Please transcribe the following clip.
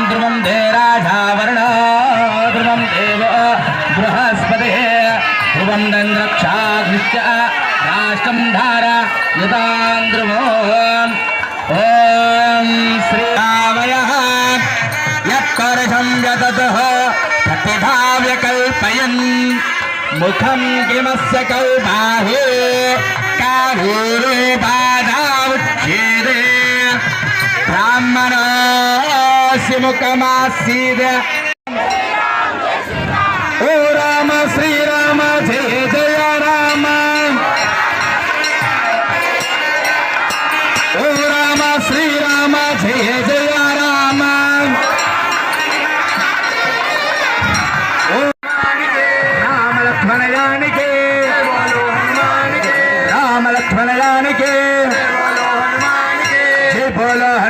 ध्रुवं दे राजावर्ण ध्रुवं देव बृहस्पते ध्रुवं दन्द्रक्षाघ्निश्च राष्ट्रं धारा यदां ध्रुवो ॐ श्रीरामयः यत्कर्षं यततः प्रतिभाव्यकल्पयन् मुखं किमस्य कौबाहे कारूपादावुच्छेदे ब्राह्मणस्य मुखमासीद